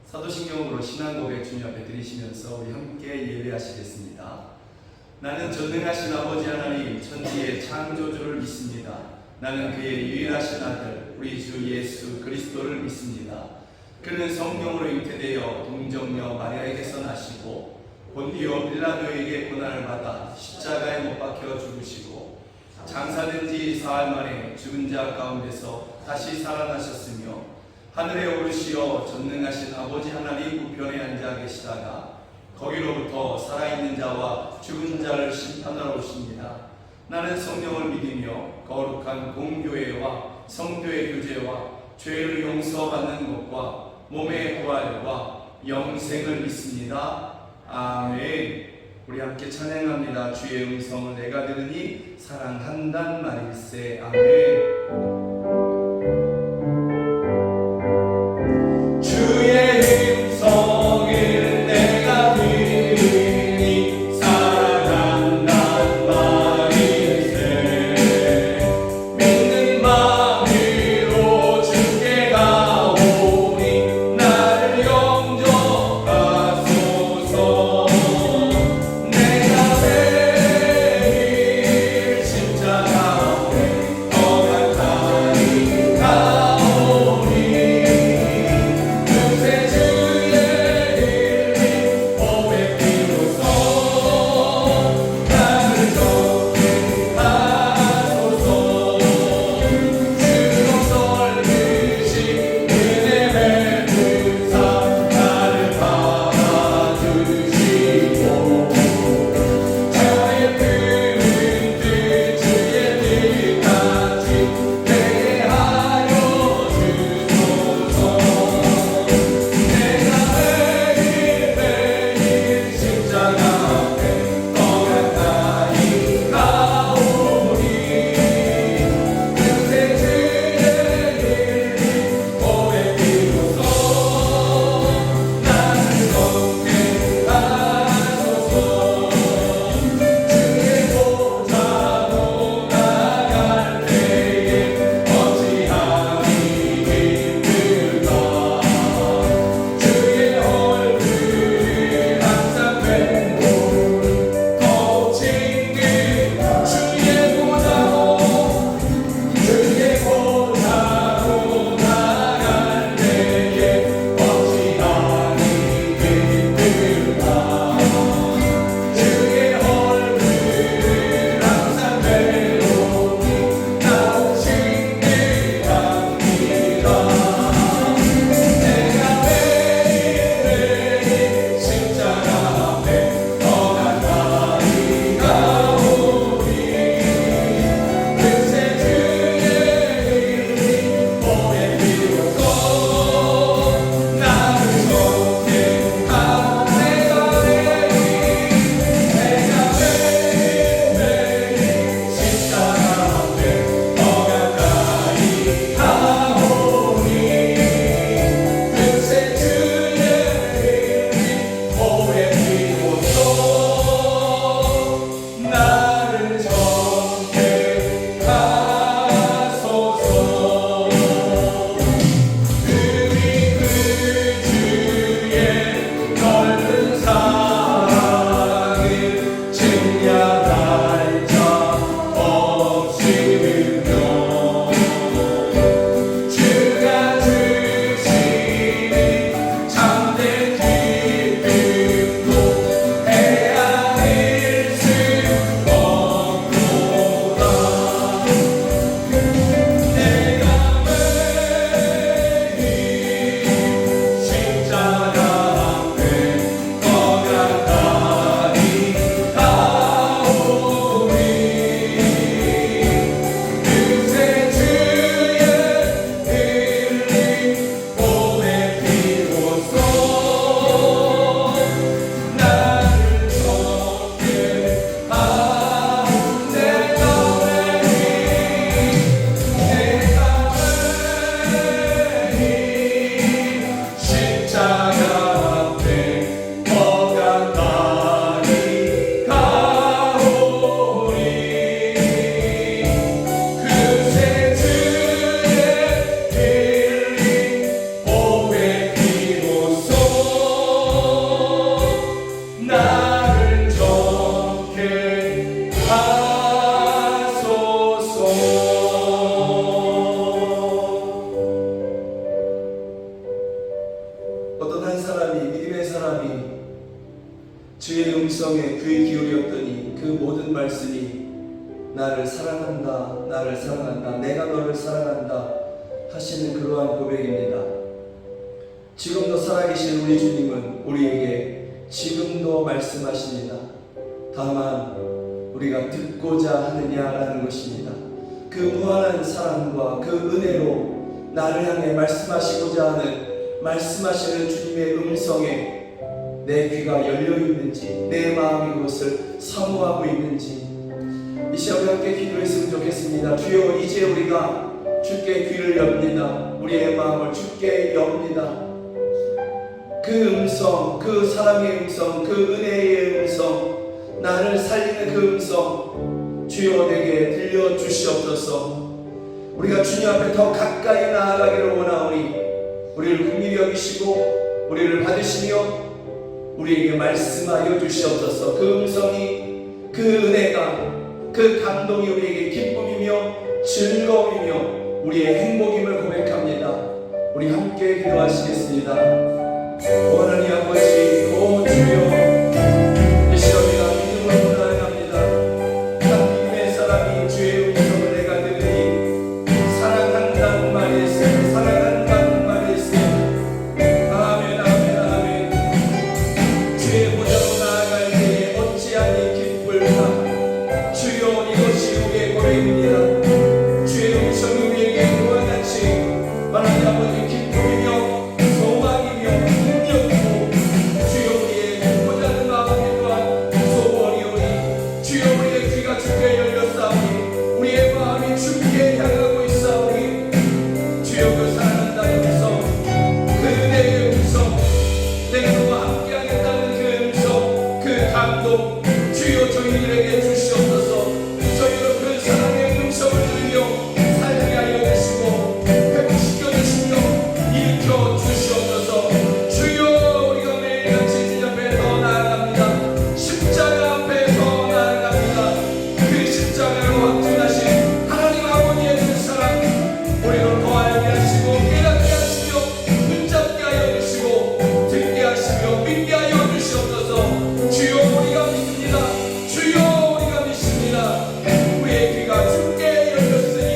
사도신경으로 신앙 고백 주님 앞에 드리시면서 우리 함께 예배하시겠습니다. 나는 전능하신 아버지 하나님 천지의 창조주를 믿습니다. 나는 그의 유일하신 아들 우리 주 예수 그리스도를 믿습니다. 그는 성령으로 잉태되어 동정녀 마리아에게서 나시고 본디오 빌라도에게 고난을 받아 십자가에 못 박혀 죽으시고 장사된 지 사흘 만에 죽은 자 가운데서 다시 살아나셨으며 하늘에 오르시어 전능하신 아버지 하나님 우편에 앉아 계시다가 거기로부터 살아있는 자와 죽은 자를 심판하러 오십니다. 나는 성령을 믿으며 거룩한 공교회와 성도의 교제와 죄를 용서받는 것과 몸의 부활과 영생을 믿습니다. 아멘. 우리 함께 찬양합니다. 주의 음성을 내가 들으니 사랑한단 말일세. 아멘. Oh 나를 사랑한다, 나를 사랑한다, 내가 너를 사랑한다 하시는 그러한 고백입니다. 지금도 살아계신 우리 주님은 우리에게 지금도 말씀하십니다. 다만 우리가 듣고자 하느냐라는 것입니다. 그 무한한 사랑과 그 은혜로 나를 향해 말씀하시고자 하는 말씀하시는 주님의 음성에 내 귀가 열려있는지, 내 마음이 그것을 사모하고 있는지 이 시간에 함께 기도했으면 좋겠습니다. 주여, 이제 우리가 주께 귀를 엽니다. 우리의 마음을 주께 엽니다. 그 음성, 그 사랑의 음성, 그 은혜의 음성, 나를 살리는 그 음성 주여 내게 들려주시옵소서. 우리가 주님 앞에 더 가까이 나아가기를 원하오니 우리를 긍휼히 여기시고 우리를 받으시며 우리에게 말씀하여 주시옵소서. 그 음성이, 그 은혜가, 그 감동이 우리에게 기쁨이며 즐거움이며 우리의 행복임을 고백합니다. 우리 함께 기도하시겠습니다. 오 하나님 아버지, 오 주여, 이 시간 우리가 믿음으로 나아갑니다. 한 믿음의 사람이 주의 음성을 내가 들으니 사랑한다는 말이 있으니 사랑한다는 말이 있으니 아멘 아멘 아멘. 주의 보좌로 나아갈 때에 어찌하니 기쁠까. 주여, 이것이 우리의 고백입니다. 주의 음성이 우리에게 그와 같이 하나님 아버지 기쁨이며 소망이며 능력이고 주여 우리의 보좌는 마음이 또한 소원이오니 주여 우리의 귀가 주께 열렸사오니 우리의 마음이 주께 향하고 있사오니 주여 그 사랑한다는 음성, 그 은혜의 음성, 내가 너와 함께하겠다는 그 음성, 그 감동 주여 저희들에게 주시옵소서. 저희로 그 사랑의 음성을 들으며 살게 하여 주시고 회복시켜 주시며 일으켜 주시옵소서. 주여, 우리가 매일같이 주님 앞에 더 나아갑니다. 십자가 앞에 더 나아갑니다. 그 십자가로 확증하신 하나님 아버지의 그 사랑 우리로 더 알게 하시고 깨닫게 하시며 붙잡게 하여 주시고 듣게 하시며 믿게 하여 주시옵소서. 주여, 우리가 믿습니다. 주여, 우리가 믿습니다. 우리의 귀가 주께 열렸으니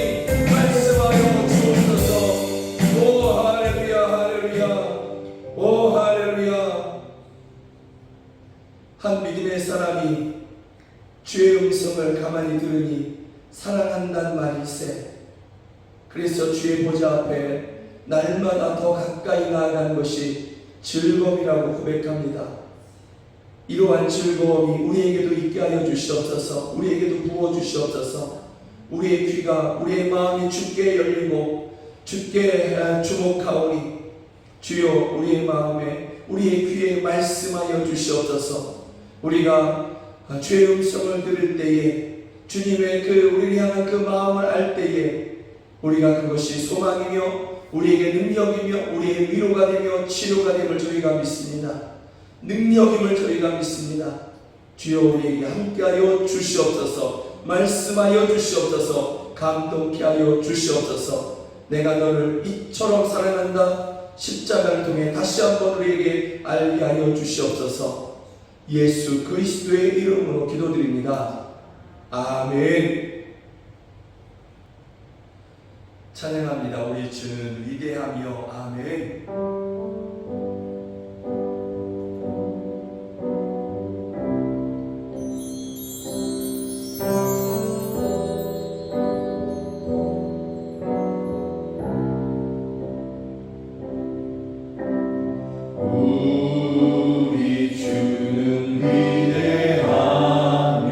말씀하여 주옵소서. 오 할렐루야, 할렐루야, 오 할렐루야. 한 믿음의 사람이 주의 음성을 가만히 들으니 사랑한다는 말일세. 그래서 주의 보좌 앞에 날마다 더 가까이 나아가는 것이 즐거움이라고 고백합니다. 이러한 즐거움이 우리에게도 있게 하여 주시옵소서. 우리에게도 부어 주시옵소서. 우리의 귀가, 우리의 마음이 주께 열리고 주께 주목하오니 주여 우리의 마음에, 우리의 귀에 말씀하여 주시옵소서. 우리가 주의 음성을 들을 때에 주님의 그 우리를 향한 그 마음을 알 때에 우리가 그것이 소망이며 우리에게 능력이며 우리의 위로가 되며 치료가 됨을 저희가 믿습니다. 능력임을 저희가 믿습니다. 주여 우리에게 함께하여 주시옵소서. 말씀하여 주시옵소서. 감동케 하여 주시옵소서. 내가 너를 이처럼 사랑한다. 십자가를 통해 다시 한번 우리에게 알게 하여 주시옵소서. 예수 그리스도의 이름으로 기도드립니다. 아멘. 찬양합니다. 우리 주는 위대하며 아멘. 우리 주는 위대하며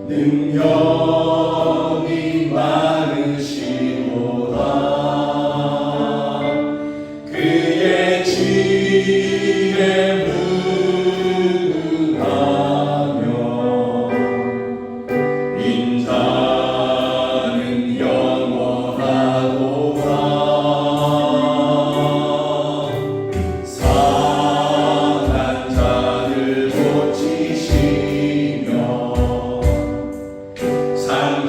능력이 많으시도다. 그의 지혜 무궁하며 인자는 영원하도다. 상한 자를 고치시며 산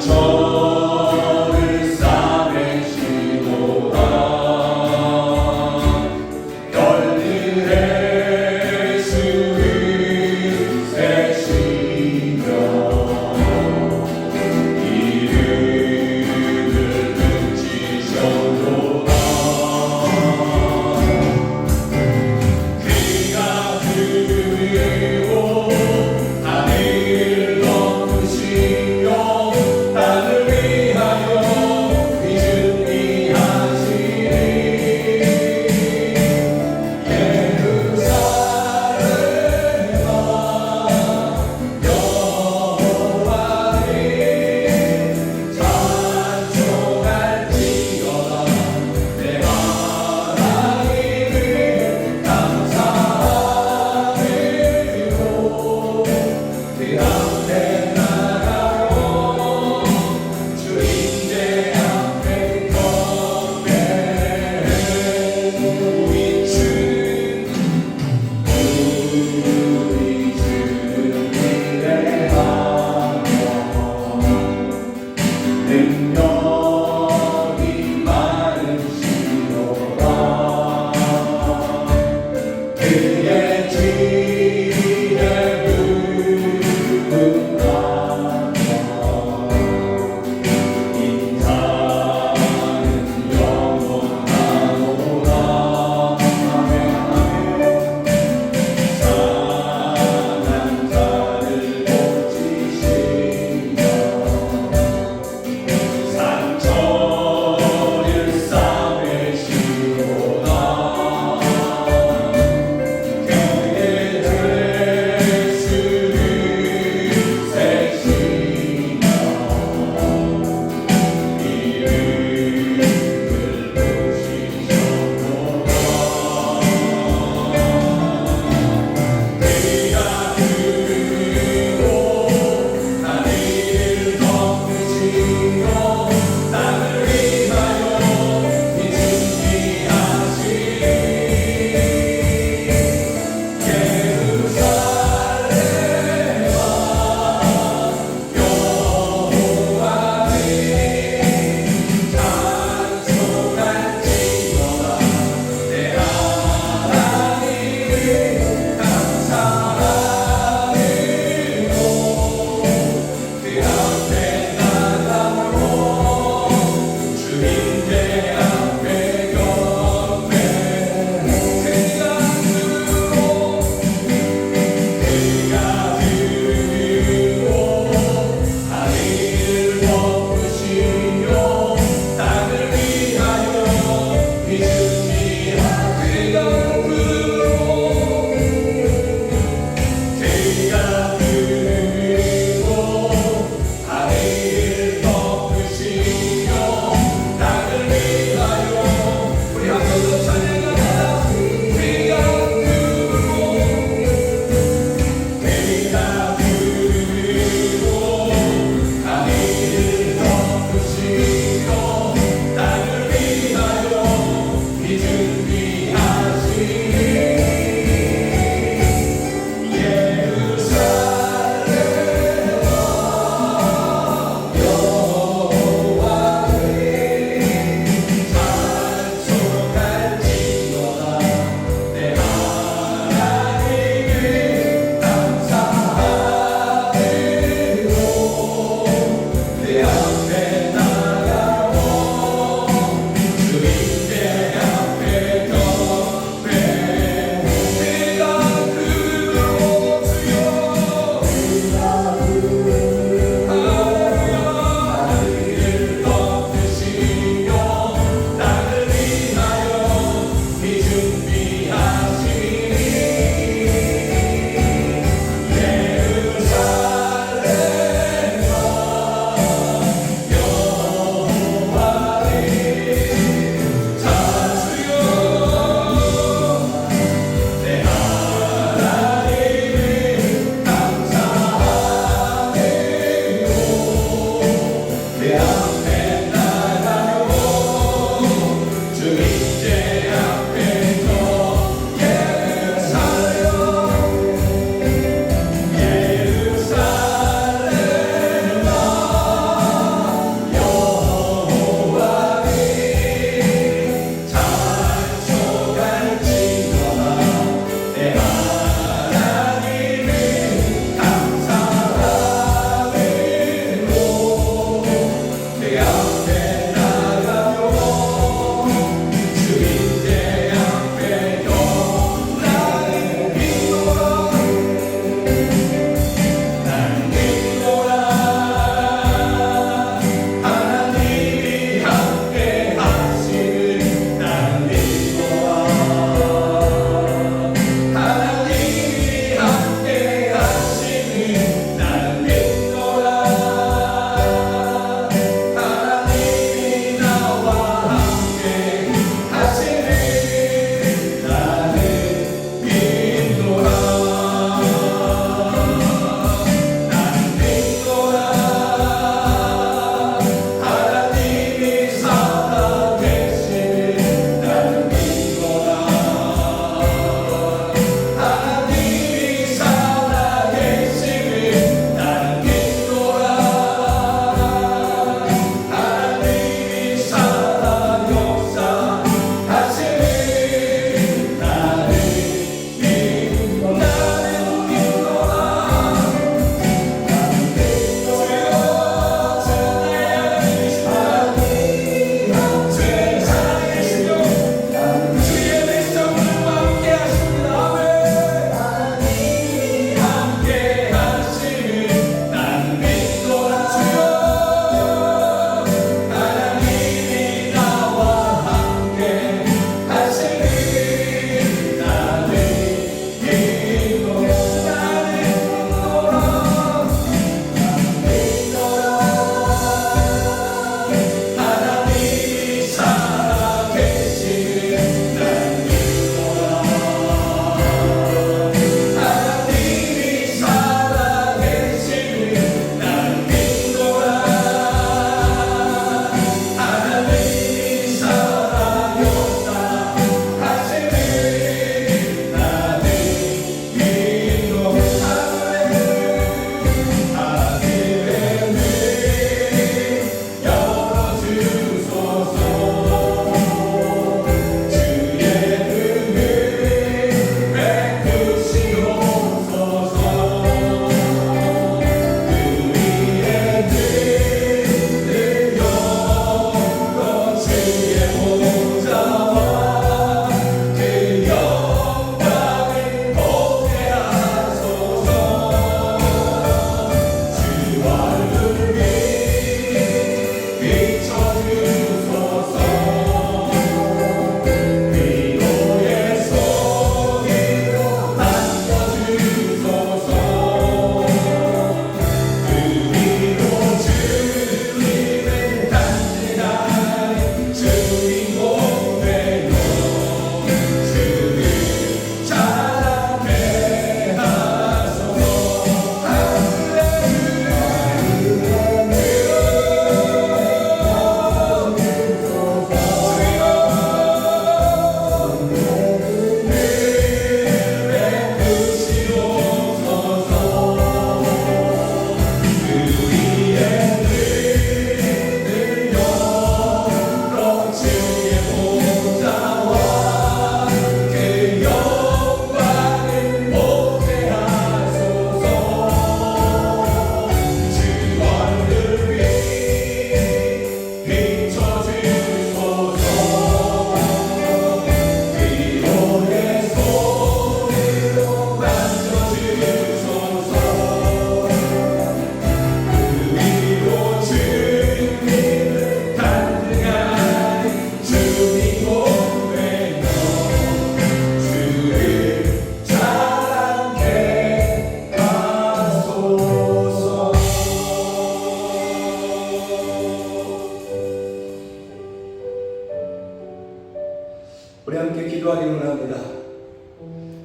기도하기 원합니다.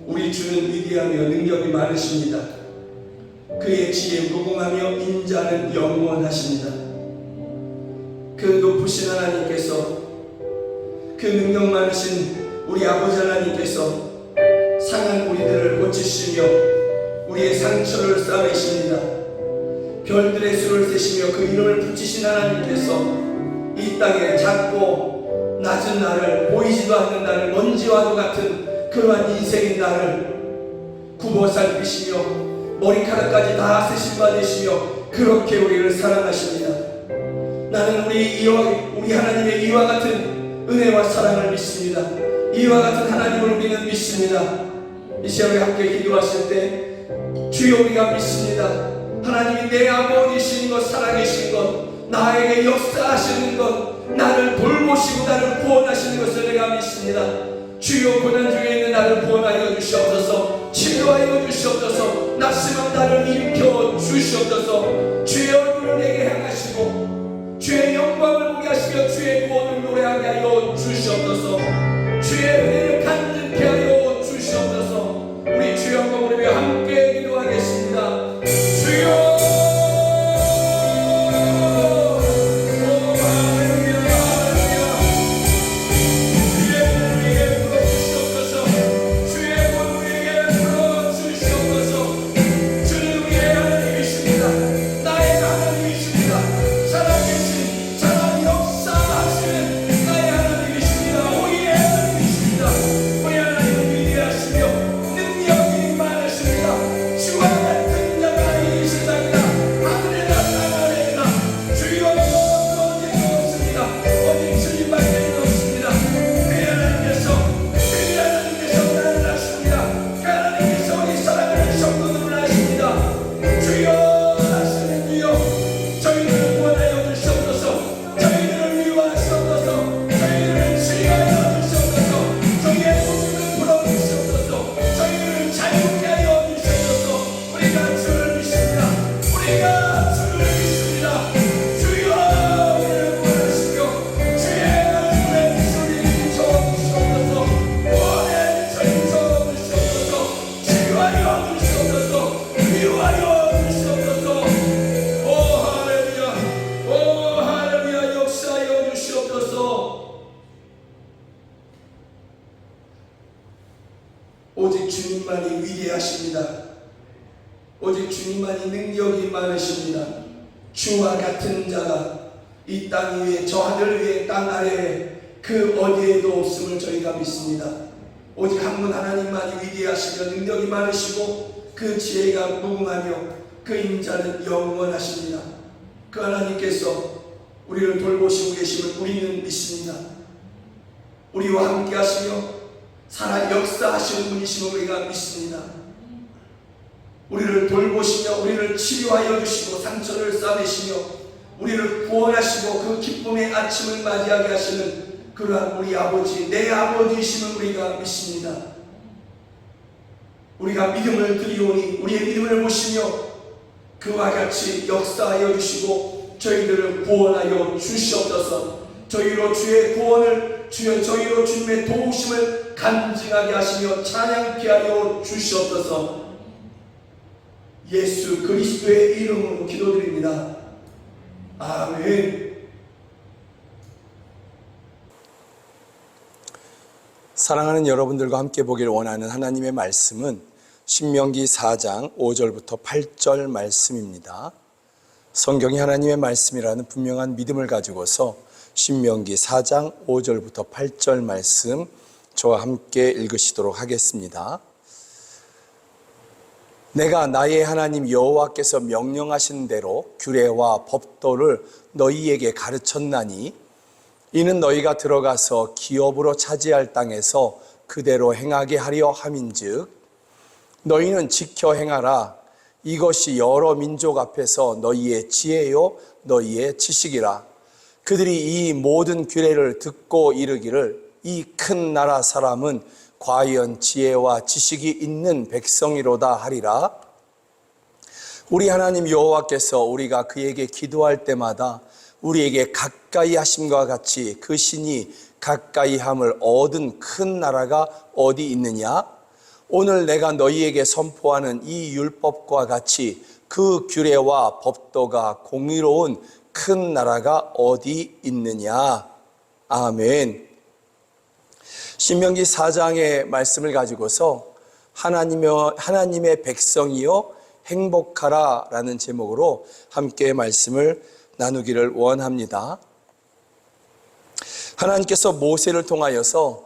우리 주는 위대하며 능력이 많으십니다. 그의 지혜 무궁하며 인자는 영원하십니다. 그 높으신 하나님께서, 그 능력 많으신 우리 아버지 하나님께서 상한 우리들을 고치시며 우리의 상처를 싸매십니다. 별들의 수를 세시며 그 이름을 붙이신 하나님께서 이 땅에 작고 낮은 나를, 보이지도 않는 나를, 먼지와도 같은 그러한 인생인 나를 굽어 살피시며 머리카락까지 다 세심받으시며 그렇게 우리를 사랑하십니다. 나는 우리 하나님의 이와 같은 은혜와 사랑을 믿습니다. 이와 같은 하나님을 우리는 믿습니다. 이 시간에 함께 기도하실 때 주여 우리가 믿습니다. 하나님이 내 아버지신 것, 살아계신 것, 나에게 역사하시는 것, 나를 돌보시고 나를 구원하시는 것을 내가 믿습니다. 주여 고난 중에 있는 나를 구원하여 주시옵소서. 치료하여 주시옵소서. 낙심한 나를 일으켜 주시옵소서. 주의 얼굴을 내게 향하시고 주의 영광을 보게 하시며 주의 구원을 노래하게 하여 주시옵소서. 주의 은혜를 간직케 하여 주시옵소서. 우리 주여 한번 우리 함께 기도하겠습니다. 주여 오직 주님만이 위대하십니다. 오직 주님만이 능력이 많으십니다. 주와 같은 자가 이 땅 위에, 저 하늘 위에, 땅 아래에 그 어디에도 없음을 저희가 믿습니다. 오직 한 분 하나님만이 위대하시며 능력이 많으시고 그 지혜가 무궁하며 그 인자는 영원하십니다. 그 하나님께서 우리를 돌보시고 계심을 우리는 믿습니다. 우리와 함께 하시며 살아 역사하시는 분이심을 우리가 믿습니다. 우리를 돌보시며 우리를 치료하여 주시고 상처를 싸매시며 우리를 구원하시고 그 기쁨의 아침을 맞이하게 하시는 그러한 우리 아버지, 내 아버지이심을 우리가 믿습니다. 우리가 믿음을 드리오니 우리의 믿음을 보시며 그와 같이 역사하여 주시고 저희들을 구원하여 주시옵소서. 저희로 주의 구원을, 저희로 주님의 도우심을 간증하게 하시며 찬양케 하여 주시옵소서. 예수 그리스도의 이름으로 기도드립니다. 아멘. 사랑하는 여러분들과 함께 보기를 원하는 하나님의 말씀은 신명기 4장 5절부터 8절 말씀입니다. 성경이 하나님의 말씀이라는 분명한 믿음을 가지고서 신명기 4장 5절부터 8절 말씀 저와 함께 읽으시도록 하겠습니다. 내가 나의 하나님 여호와께서 명령하신 대로 규례와 법도를 너희에게 가르쳤나니 이는 너희가 들어가서 기업으로 차지할 땅에서 그대로 행하게 하려 함인즉 너희는 지켜 행하라. 이것이 여러 민족 앞에서 너희의 지혜요 너희의 지식이라. 그들이 이 모든 규례를 듣고 이르기를 이 큰 나라 사람은 과연 지혜와 지식이 있는 백성이로다 하리라. 우리 하나님 여호와께서 우리가 그에게 기도할 때마다 우리에게 가까이 하심과 같이 그 신이 가까이함을 얻은 큰 나라가 어디 있느냐? 오늘 내가 너희에게 선포하는 이 율법과 같이 그 규례와 법도가 공의로운 큰 나라가 어디 있느냐? 아멘. 신명기 4장의 말씀을 가지고서 하나님의 백성이여 행복하라 라는 제목으로 함께 말씀을 나누기를 원합니다. 하나님께서 모세를 통하여서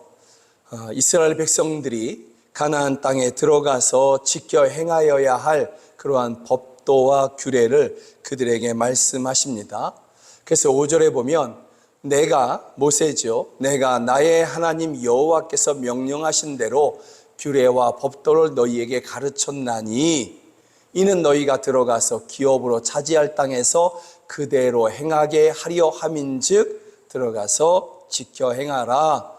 이스라엘 백성들이 가나안 땅에 들어가서 지켜 행하여야 할 그러한 법도와 규례를 그들에게 말씀하십니다. 그래서 5절에 보면 내가 모세죠. 내가 나의 하나님 여호와께서 명령하신 대로 규례와 법도를 너희에게 가르쳤나니 이는 너희가 들어가서 기업으로 차지할 땅에서 그대로 행하게 하려 함인즉 들어가서 지켜 행하라.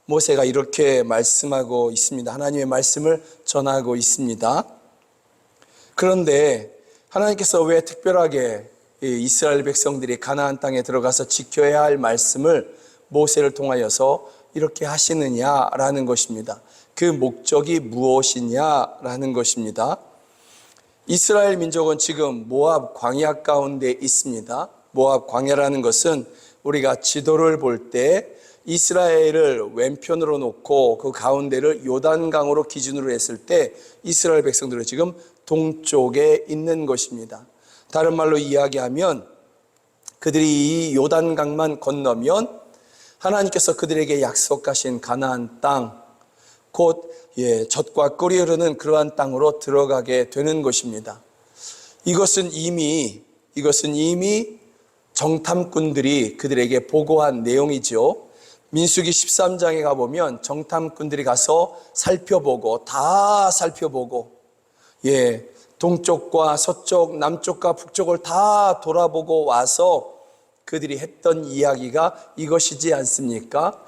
모세가 이렇게 말씀하고 있습니다. 하나님의 말씀을 전하고 있습니다. 그런데 하나님께서 왜 특별하게 이스라엘 백성들이 가나안 땅에 들어가서 지켜야 할 말씀을 모세를 통하여서 이렇게 하시느냐라는 것입니다. 그 목적이 무엇이냐라는 것입니다. 이스라엘 민족은 지금 모압 광야 가운데 있습니다. 모압 광야라는 것은 우리가 지도를 볼 때 이스라엘을 왼편으로 놓고 그 가운데를 요단강으로 기준으로 했을 때 이스라엘 백성들은 지금 동쪽에 있는 것입니다. 다른 말로 이야기하면 그들이 이 요단강만 건너면 하나님께서 그들에게 약속하신 가나안 땅, 곧 젖과 꿀이 흐르는 그러한 땅으로 들어가게 되는 것입니다. 이것은 이미 정탐꾼들이 그들에게 보고한 내용이죠. 민수기 13장에 가보면 정탐꾼들이 가서 다 살펴보고 동쪽과 서쪽, 남쪽과 북쪽을 다 돌아보고 와서 그들이 했던 이야기가 이것이지 않습니까?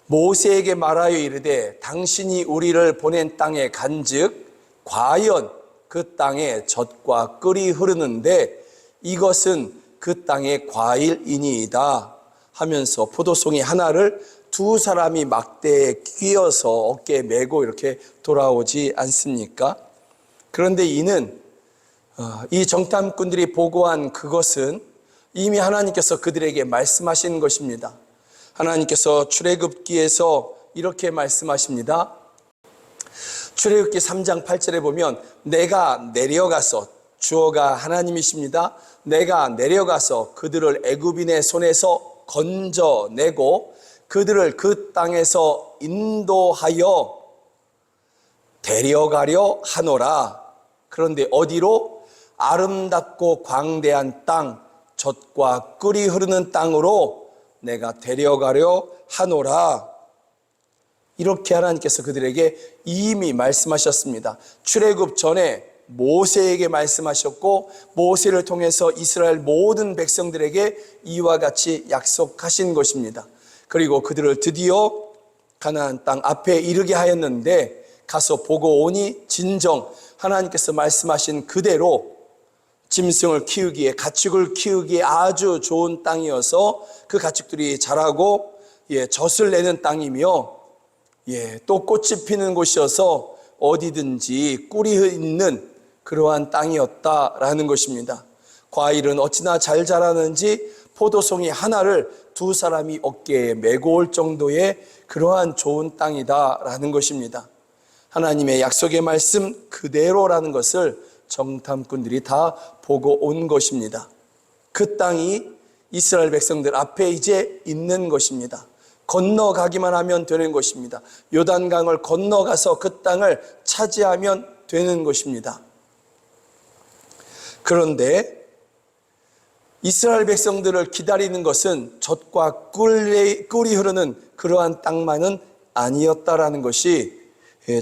모세에게 말하여 이르되 당신이 우리를 보낸 땅에 간즉 과연 그 땅에 젖과 꿀이 흐르는데 이것은 그 땅의 과일이니이다 하면서 포도송이 하나를 두 사람이 막대에 끼어서 어깨에 메고 이렇게 돌아오지 않습니까? 그런데 이 정탐꾼들이 보고한 그것은 이미 하나님께서 그들에게 말씀하신 것입니다. 하나님께서 출애굽기에서 이렇게 말씀하십니다. 출애굽기 3장 8절에 보면 내가 내려가서, 주어가 하나님이십니다. 내가 내려가서 그들을 애굽인의 손에서 건져내고 그들을 그 땅에서 인도하여 데려가려 하노라. 그런데 어디로? 아름답고 광대한 땅, 젖과 꿀이 흐르는 땅으로 내가 데려가려 하노라. 이렇게 하나님께서 그들에게 이미 말씀하셨습니다. 출애굽 전에 모세에게 말씀하셨고 모세를 통해서 이스라엘 모든 백성들에게 이와 같이 약속하신 것입니다. 그리고 그들을 드디어 가나안 땅 앞에 이르게 하였는데 가서 보고 오니 진정 하나님께서 말씀하신 그대로 짐승을 키우기에, 가축을 키우기에 아주 좋은 땅이어서 그 가축들이 자라고 젖을 내는 땅이며 또 꽃이 피는 곳이어서 어디든지 꿀이 있는 그러한 땅이었다라는 것입니다. 과일은 어찌나 잘 자라는지 포도송이 하나를 두 사람이 어깨에 메고 올 정도의 그러한 좋은 땅이다라는 것입니다. 하나님의 약속의 말씀 그대로라는 것을 정탐꾼들이 다 보고 온 것입니다. 그 땅이 이스라엘 백성들 앞에 이제 있는 것입니다. 건너가기만 하면 되는 것입니다. 요단강을 건너가서 그 땅을 차지하면 되는 것입니다. 그런데 이스라엘 백성들을 기다리는 것은 젖과 꿀이 흐르는 그러한 땅만은 아니었다라는 것이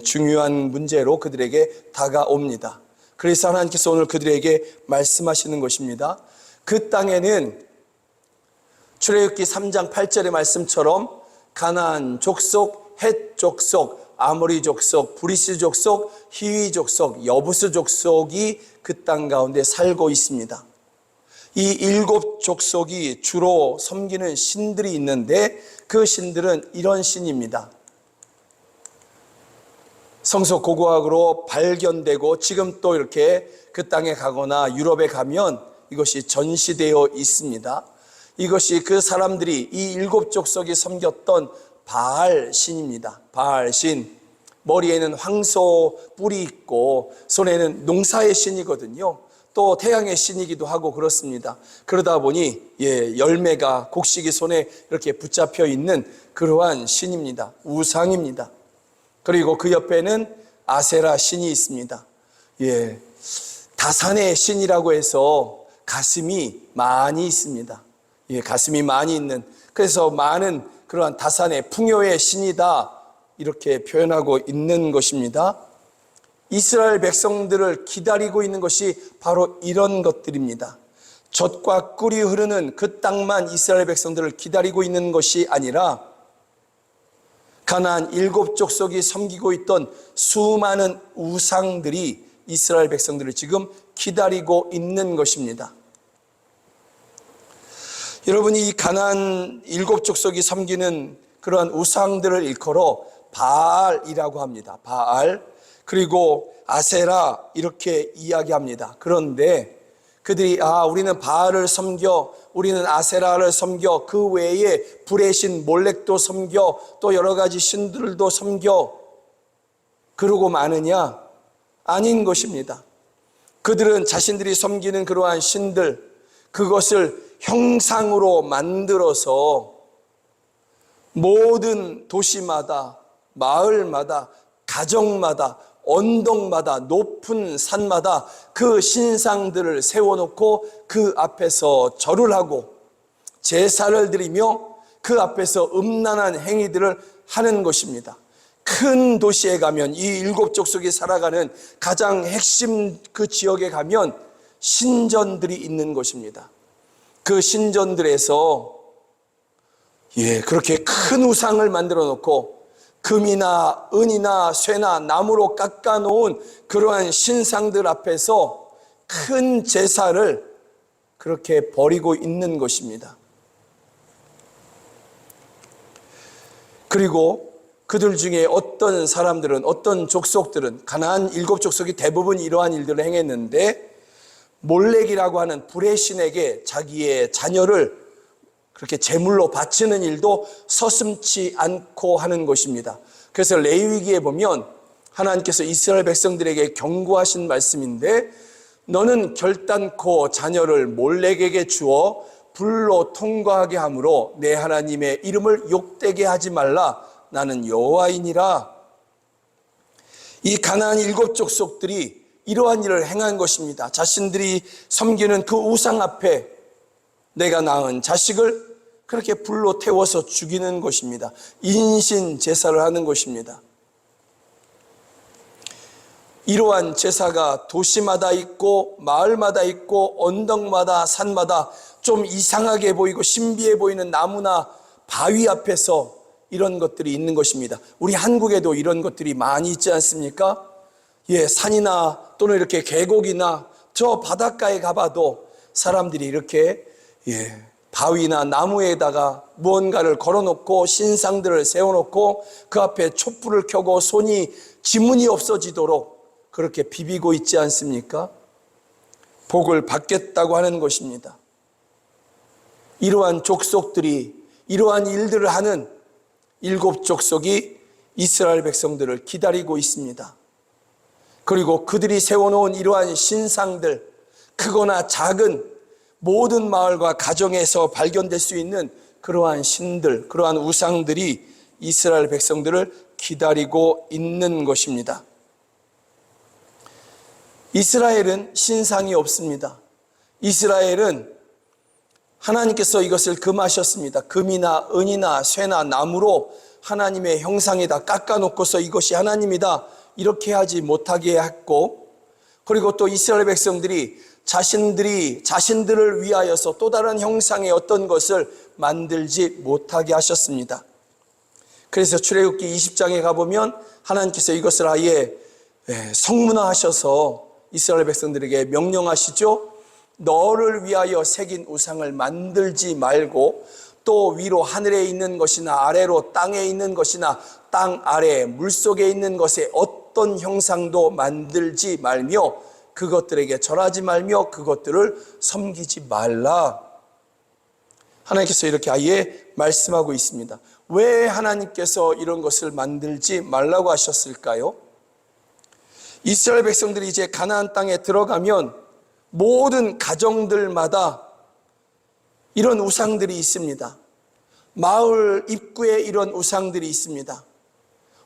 중요한 문제로 그들에게 다가옵니다. 그래서 하나님께서 오늘 그들에게 말씀하시는 것입니다. 그 땅에는 출애굽기 3장 8절의 말씀처럼 가나안 족속, 헷 족속, 아모리 족속, 브리스 족속, 히위 족속, 여부스 족속이 그 땅 가운데 살고 있습니다. 이 일곱 족속이 주로 섬기는 신들이 있는데 그 신들은 이런 신입니다. 성서 고고학으로 발견되고 지금 또 이렇게 그 땅에 가거나 유럽에 가면 이것이 전시되어 있습니다. 이것이 그 사람들이 이 일곱 족속이 섬겼던 바알 신입니다. 바알 신. 머리에는 황소 뿔이 있고 손에는 농사의 신이거든요. 또 태양의 신이기도 하고 그렇습니다. 그러다 보니 열매가 곡식이 손에 이렇게 붙잡혀 있는 그러한 신입니다. 우상입니다. 그리고 그 옆에는 아세라 신이 있습니다. 다산의 신이라고 해서 가슴이 많이 있습니다. 가슴이 많이 있는, 그래서 많은 그러한 다산의 풍요의 신이다 이렇게 표현하고 있는 것입니다. 이스라엘 백성들을 기다리고 있는 것이 바로 이런 것들입니다. 젖과 꿀이 흐르는 그 땅만 이스라엘 백성들을 기다리고 있는 것이 아니라 가나안 일곱 족속이 섬기고 있던 수많은 우상들이 이스라엘 백성들을 지금 기다리고 있는 것입니다. 여러분이 이 가나안 일곱 족속이 섬기는 그러한 우상들을 일컬어 바알이라고 합니다. 바알, 그리고 아세라 이렇게 이야기합니다. 그런데 그들이 우리는 바알을 섬겨, 우리는 아세라를 섬겨, 그 외에 불의 신 몰렉도 섬겨, 또 여러 가지 신들도 섬겨, 그러고 마느냐? 아닌 것입니다. 그들은 자신들이 섬기는 그러한 신들, 그것을 형상으로 만들어서 모든 도시마다, 마을마다, 가정마다, 언덕마다, 높은 산마다 그 신상들을 세워놓고 그 앞에서 절을 하고 제사를 드리며 그 앞에서 음란한 행위들을 하는 것입니다. 큰 도시에 가면, 이 일곱 족속이 살아가는 가장 핵심 그 지역에 가면 신전들이 있는 것입니다. 그 신전들에서 그렇게 큰 우상을 만들어 놓고 금이나 은이나 쇠나 나무로 깎아 놓은 그러한 신상들 앞에서 큰 제사를 그렇게 벌이고 있는 것입니다. 그리고 그들 중에 어떤 사람들은, 어떤 족속들은, 가나안 일곱 족속이 대부분 이러한 일들을 행했는데 몰렉이라고 하는 불의 신에게 자기의 자녀를 그렇게 제물로 바치는 일도 서슴지 않고 하는 것입니다. 그래서 레위기에 보면 하나님께서 이스라엘 백성들에게 경고하신 말씀인데, 너는 결단코 자녀를 몰렉에게 주어 불로 통과하게 함으로 내 하나님의 이름을 욕되게 하지 말라. 나는 여호와이니라. 이 가나안 일곱 족속들이 이러한 일을 행한 것입니다. 자신들이 섬기는 그 우상 앞에 내가 낳은 자식을 그렇게 불로 태워서 죽이는 것입니다. 인신 제사를 하는 것입니다. 이러한 제사가 도시마다 있고 마을마다 있고 언덕마다 산마다 좀 이상하게 보이고 신비해 보이는 나무나 바위 앞에서 이런 것들이 있는 것입니다. 우리 한국에도 이런 것들이 많이 있지 않습니까? 산이나 또는 이렇게 계곡이나 저 바닷가에 가봐도 사람들이 이렇게 바위나 나무에다가 무언가를 걸어놓고 신상들을 세워놓고 그 앞에 촛불을 켜고 손이 지문이 없어지도록 그렇게 비비고 있지 않습니까? 복을 받겠다고 하는 것입니다. 이러한 족속들이, 이러한 일들을 하는 일곱 족속이 이스라엘 백성들을 기다리고 있습니다. 그리고 그들이 세워놓은 이러한 신상들, 크거나 작은 모든 마을과 가정에서 발견될 수 있는 그러한 신들, 그러한 우상들이 이스라엘 백성들을 기다리고 있는 것입니다. 이스라엘은 신상이 없습니다. 이스라엘은 하나님께서 이것을 금하셨습니다. 금이나 은이나 쇠나 나무로 하나님의 형상에다 깎아놓고서 이것이 하나님이다 이렇게 하지 못하게 했고, 그리고 또 이스라엘 백성들이 자신들을 위하여서 또 다른 형상의 어떤 것을 만들지 못하게 하셨습니다. 그래서 출애굽기 20장에 가보면 하나님께서 이것을 아예 성문화하셔서 이스라엘 백성들에게 명령하시죠. 너를 위하여 새긴 우상을 만들지 말고 또 위로 하늘에 있는 것이나 아래로 땅에 있는 것이나 땅 아래 물속에 있는 것에 어떤 형상도 만들지 말며 그것들에게 절하지 말며 그것들을 섬기지 말라. 하나님께서 이렇게 아예 말씀하고 있습니다. 왜 하나님께서 이런 것을 만들지 말라고 하셨을까요? 이스라엘 백성들이 이제 가나안 땅에 들어가면 모든 가정들마다 이런 우상들이 있습니다. 마을 입구에 이런 우상들이 있습니다.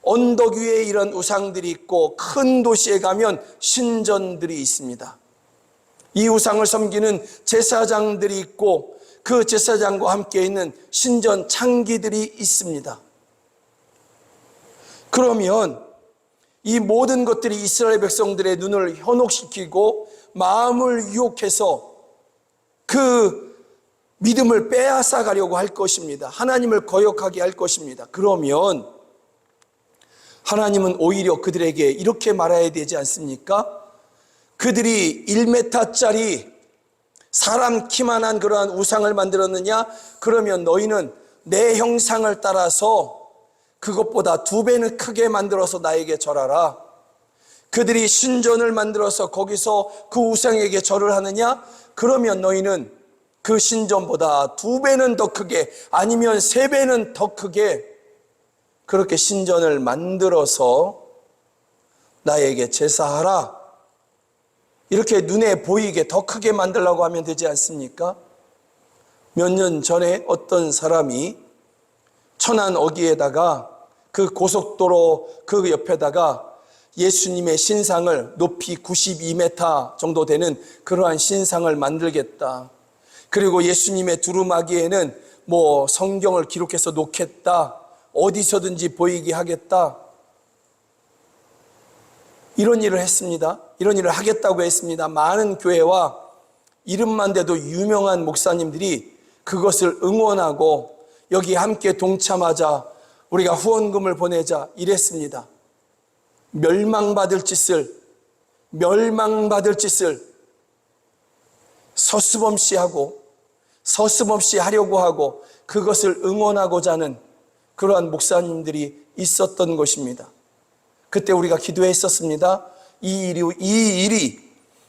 언덕 위에 이런 우상들이 있고 큰 도시에 가면 신전들이 있습니다. 이 우상을 섬기는 제사장들이 있고 그 제사장과 함께 있는 신전 창기들이 있습니다. 그러면 이 모든 것들이 이스라엘 백성들의 눈을 현혹시키고 마음을 유혹해서 그 믿음을 빼앗아 가려고 할 것입니다. 하나님을 거역하게 할 것입니다. 그러면 하나님은 오히려 그들에게 이렇게 말해야 되지 않습니까? 그들이 1m짜리 사람 키만한 그러한 우상을 만들었느냐? 그러면 너희는 내 형상을 따라서 그것보다 2배는 크게 만들어서 나에게 절하라. 그들이 신전을 만들어서 거기서 그 우상에게 절을 하느냐? 그러면 너희는 그 신전보다 2배는 더 크게 아니면 3배는 더 크게 그렇게 신전을 만들어서 나에게 제사하라. 이렇게 눈에 보이게 더 크게 만들려고 하면 되지 않습니까? 몇 년 전에 어떤 사람이 천안 어귀에다가 그 고속도로 그 옆에다가 예수님의 신상을 높이 92m 정도 되는 그러한 신상을 만들겠다. 그리고 예수님의 두루마기에는 뭐 성경을 기록해서 놓겠다. 어디서든지 보이게 하겠다. 이런 일을 했습니다. 이런 일을 하겠다고 했습니다. 많은 교회와 이름만 대도 유명한 목사님들이 그것을 응원하고 여기 함께 동참하자, 우리가 후원금을 보내자 이랬습니다. 멸망받을 짓을 서슴없이 하고 서슴없이 하려고 하고 그것을 응원하고자 하는 그러한 목사님들이 있었던 것입니다. 그때 우리가 기도했었습니다. 이 일이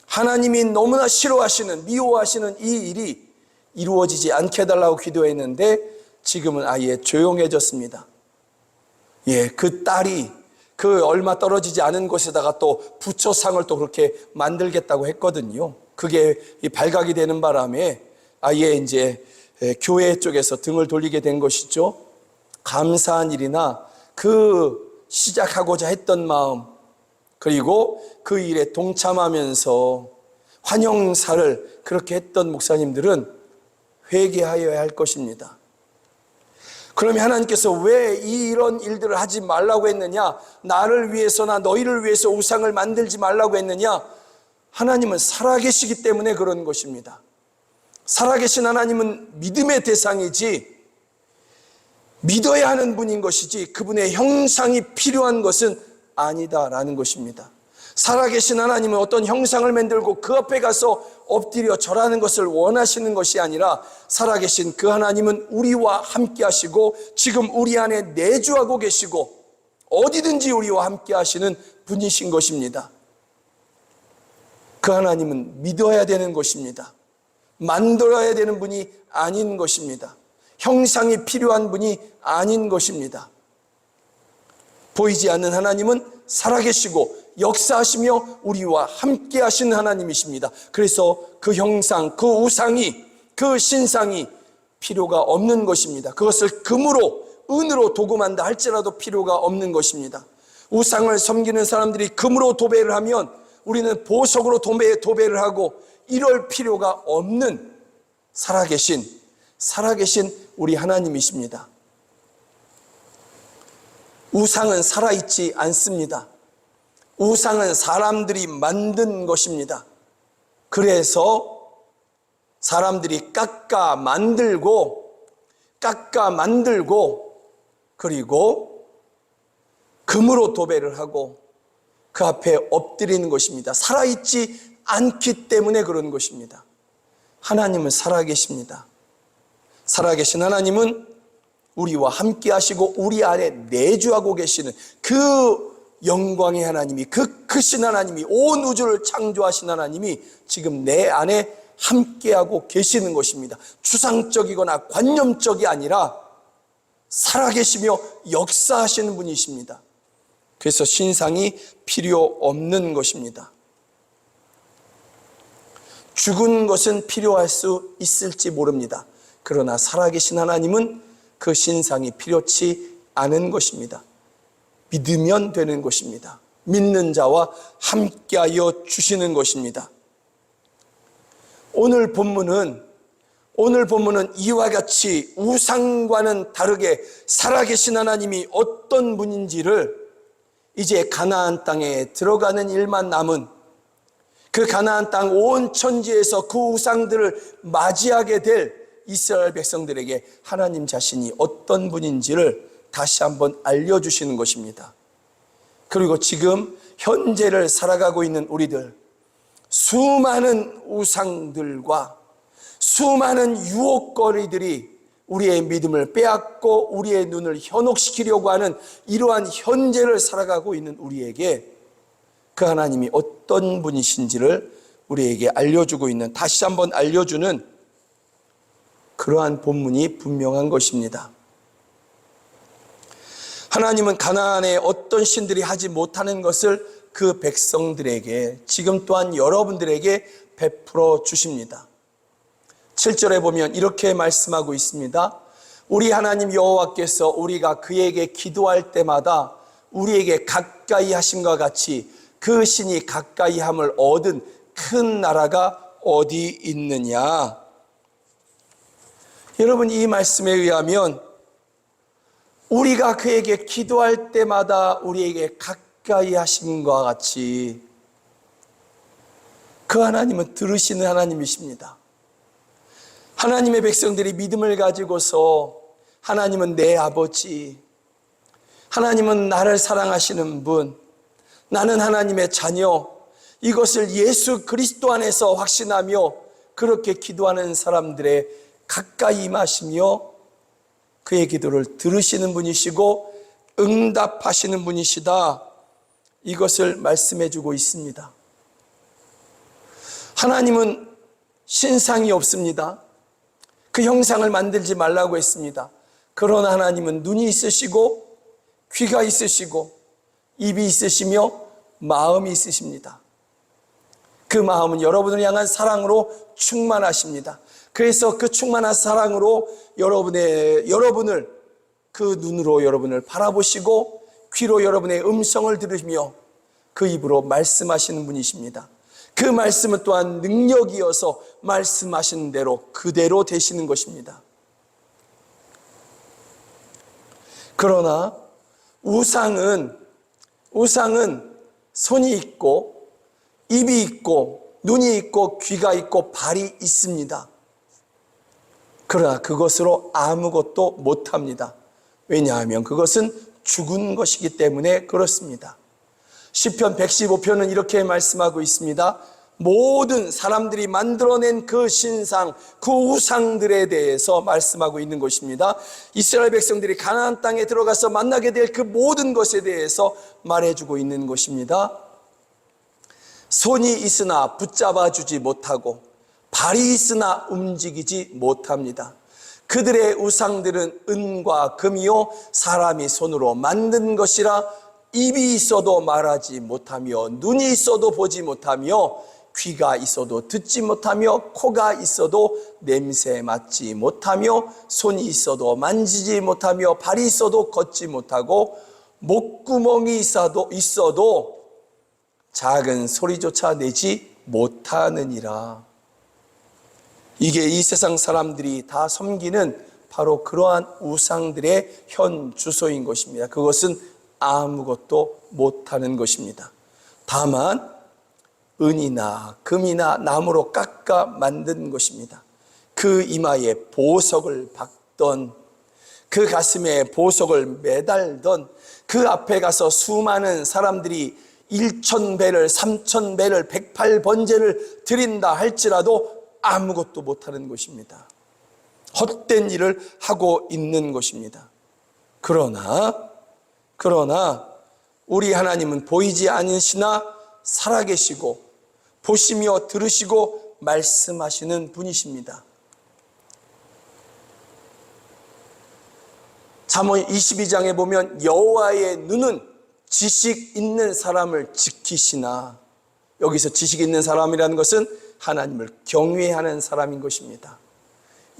하나님이 너무나 싫어하시는, 미워하시는 이 일이 이루어지지 않게 해달라고 기도했는데 지금은 아예 조용해졌습니다. 그 딸이 그 얼마 떨어지지 않은 곳에다가 또 부처상을 또 그렇게 만들겠다고 했거든요. 그게 발각이 되는 바람에 아예 이제 교회 쪽에서 등을 돌리게 된 것이죠. 감사한 일이나 그 시작하고자 했던 마음, 그리고 그 일에 동참하면서 환영사를 그렇게 했던 목사님들은 회개하여야 할 것입니다. 그러면 하나님께서 왜 이런 일들을 하지 말라고 했느냐? 나를 위해서나 너희를 위해서 우상을 만들지 말라고 했느냐? 하나님은 살아계시기 때문에 그런 것입니다. 살아계신 하나님은 믿음의 대상이지 믿어야 하는 분인 것이지 그분의 형상이 필요한 것은 아니다라는 것입니다. 살아계신 하나님은 어떤 형상을 만들고 그 앞에 가서 엎드려 절하는 것을 원하시는 것이 아니라 살아계신 그 하나님은 우리와 함께 하시고 지금 우리 안에 내주하고 계시고 어디든지 우리와 함께 하시는 분이신 것입니다. 그 하나님은 믿어야 되는 것입니다. 만들어야 되는 분이 아닌 것입니다. 형상이 필요한 분이 아닌 것입니다. 보이지 않는 하나님은 살아계시고 역사하시며 우리와 함께 하시는 하나님이십니다. 그래서 그 형상, 그 우상이, 그 신상이 필요가 없는 것입니다. 그것을 금으로, 은으로 도금한다 할지라도 필요가 없는 것입니다. 우상을 섬기는 사람들이 금으로 도배를 하면 우리는 보석으로 도배를 하고 이럴 필요가 없는 살아계신 우리 하나님이십니다. 우상은 살아있지 않습니다. 우상은 사람들이 만든 것입니다. 그래서 사람들이 깎아 만들고 그리고 금으로 도배를 하고 그 앞에 엎드리는 것입니다. 살아있지 않기 때문에 그런 것입니다. 하나님은 살아계십니다. 살아계신 하나님은 우리와 함께 하시고 우리 안에 내주하고 계시는 그 영광의 하나님이, 그 크신 하나님이, 온 우주를 창조하신 하나님이 지금 내 안에 함께하고 계시는 것입니다. 추상적이거나 관념적이 아니라 살아계시며 역사하시는 분이십니다. 그래서 신상이 필요 없는 것입니다. 죽은 것은 필요할 수 있을지 모릅니다. 그러나 살아계신 하나님은 그 신상이 필요치 않은 것입니다. 믿으면 되는 것입니다. 믿는 자와 함께하여 주시는 것입니다. 오늘 본문은 이와 같이 우상과는 다르게 살아계신 하나님이 어떤 분인지를 이제 가나안 땅에 들어가는 일만 남은 그 가나안 땅 온 천지에서 그 우상들을 맞이하게 될 이스라엘 백성들에게 하나님 자신이 어떤 분인지를 다시 한번 알려주시는 것입니다. 그리고 지금 현재를 살아가고 있는 우리들, 수많은 우상들과 수많은 유혹거리들이 우리의 믿음을 빼앗고 우리의 눈을 현혹시키려고 하는 이러한 현재를 살아가고 있는 우리에게 그 하나님이 어떤 분이신지를 우리에게 알려주고 있는, 다시 한번 알려주는 그러한 본문이 분명한 것입니다. 하나님은 가나안에 어떤 신들이 하지 못하는 것을 그 백성들에게, 지금 또한 여러분들에게 베풀어 주십니다. 7절에 보면 이렇게 말씀하고 있습니다. 우리 하나님 여호와께서 우리가 그에게 기도할 때마다 우리에게 가까이 하심과 같이 그 신이 가까이 함을 얻은 큰 나라가 어디 있느냐. 여러분, 이 말씀에 의하면 우리가 그에게 기도할 때마다 우리에게 가까이 하심과 같이 그 하나님은 들으시는 하나님이십니다. 하나님의 백성들이 믿음을 가지고서 하나님은 내 아버지, 하나님은 나를 사랑하시는 분, 나는 하나님의 자녀, 이것을 예수 그리스도 안에서 확신하며 그렇게 기도하는 사람들의 가까이 임하시며 그의 기도를 들으시는 분이시고 응답하시는 분이시다, 이것을 말씀해 주고 있습니다. 하나님은 신상이 없습니다. 그 형상을 만들지 말라고 했습니다. 그러나 하나님은 눈이 있으시고 귀가 있으시고 입이 있으시며 마음이 있으십니다. 그 마음은 여러분을 향한 사랑으로 충만하십니다. 그래서 그 충만한 사랑으로 여러분을 그 눈으로 여러분을 바라보시고 귀로 여러분의 음성을 들으시며 그 입으로 말씀하시는 분이십니다. 그 말씀은 또한 능력이어서 말씀하신 대로 그대로 되시는 것입니다. 그러나 우상은 손이 있고 입이 있고 눈이 있고 귀가 있고 발이 있습니다. 그러나 그것으로 아무것도 못합니다. 왜냐하면 그것은 죽은 것이기 때문에 그렇습니다. 시편 115편은 이렇게 말씀하고 있습니다. 모든 사람들이 만들어낸 그 신상, 그 우상들에 대해서 말씀하고 있는 것입니다. 이스라엘 백성들이 가나안 땅에 들어가서 만나게 될 그 모든 것에 대해서 말해주고 있는 것입니다. 손이 있으나 붙잡아 주지 못하고 발이 있으나 움직이지 못합니다. 그들의 우상들은 은과 금이요 사람이 손으로 만든 것이라 입이 있어도 말하지 못하며 눈이 있어도 보지 못하며 귀가 있어도 듣지 못하며 코가 있어도 냄새 맡지 못하며 손이 있어도 만지지 못하며 발이 있어도 걷지 못하고 목구멍이 있어도 작은 소리조차 내지 못하느니라. 이게 이 세상 사람들이 다 섬기는 바로 그러한 우상들의 현 주소인 것입니다. 그것은 아무것도 못하는 것입니다. 다만 은이나 금이나 나무로 깎아 만든 것입니다. 그 이마에 보석을 박던, 그 가슴에 보석을 매달던, 그 앞에 가서 수많은 사람들이 1000배를 3000배를 108번제를 드린다 할지라도 아무것도 못하는 것입니다. 헛된 일을 하고 있는 것입니다. 그러나 우리 하나님은 보이지 않으시나 살아계시고 보시며 들으시고 말씀하시는 분이십니다. 잠언 22장에 보면 여호와의 눈은 지식 있는 사람을 지키시나, 여기서 지식 있는 사람이라는 것은 하나님을 경외하는 사람인 것입니다.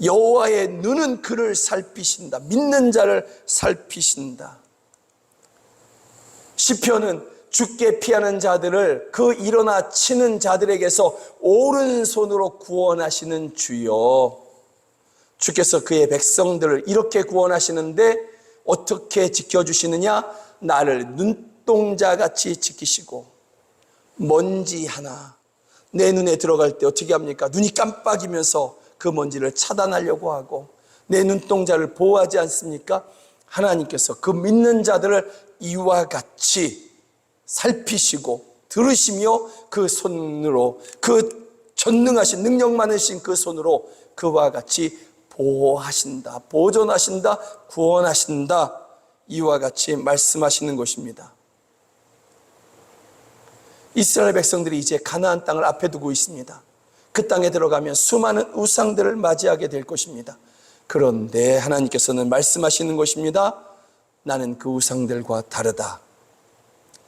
여호와의 눈은 그를 살피신다. 믿는 자를 살피신다. 시편은 죽게 피하는 자들을 그 일어나 치는 자들에게서 오른손으로 구원하시는 주여, 주께서 그의 백성들을 이렇게 구원하시는데 어떻게 지켜주시느냐? 나를 눈동자같이 지키시고 먼지 하나 내 눈에 들어갈 때 어떻게 합니까? 눈이 깜빡이면서 그 먼지를 차단하려고 하고 내 눈동자를 보호하지 않습니까? 하나님께서 그 믿는 자들을 이와 같이 살피시고 들으시며 그 손으로, 그 전능하신 능력 많으신 그 손으로 그와 같이 보호하신다, 보존하신다, 구원하신다, 이와 같이 말씀하시는 것입니다. 이스라엘 백성들이 이제 가나안 땅을 앞에 두고 있습니다. 그 땅에 들어가면 수많은 우상들을 맞이하게 될 것입니다. 그런데 하나님께서는 말씀하시는 것입니다. 나는 그 우상들과 다르다.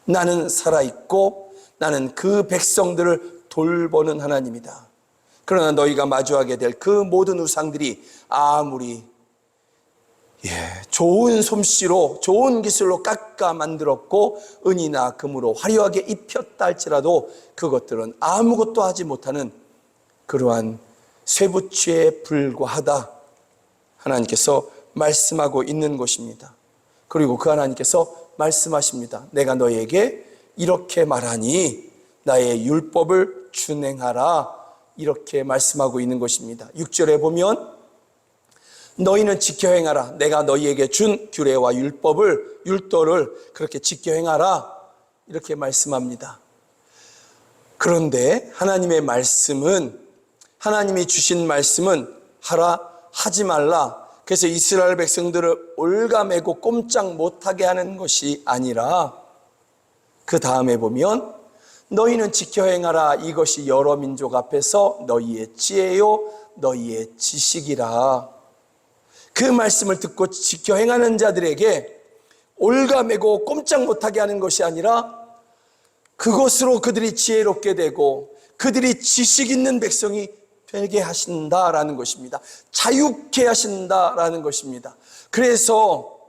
나는 살아있고 나는 그 백성들을 돌보는 하나님이다. 그러나 너희가 마주하게 될 그 모든 우상들이 아무리 좋은 솜씨로 좋은 기술로 깎아 만들었고 은이나 금으로 화려하게 입혔다 할지라도 그것들은 아무것도 하지 못하는 그러한 쇠붙이에 불과하다, 하나님께서 말씀하고 있는 것입니다. 그리고 그 하나님께서 말씀하십니다. 내가 너희에게 이렇게 말하니 나의 율법을 준행하라, 이렇게 말씀하고 있는 것입니다. 6절에 보면 너희는 지켜 행하라. 내가 너희에게 준 규례와 율도를 그렇게 지켜 행하라, 이렇게 말씀합니다. 그런데 하나님의 말씀은, 하나님이 주신 말씀은 하라, 하지 말라. 그래서 이스라엘 백성들을 올가매고 꼼짝 못하게 하는 것이 아니라 그 다음에 보면 너희는 지켜 행하라. 이것이 여러 민족 앞에서 너희의 지혜요 너희의 지식이라. 그 말씀을 듣고 지켜 행하는 자들에게 올가매고 꼼짝 못하게 하는 것이 아니라 그것으로 그들이 지혜롭게 되고 그들이 지식 있는 백성이 되게 하신다라는 것입니다. 자유케 하신다라는 것입니다. 그래서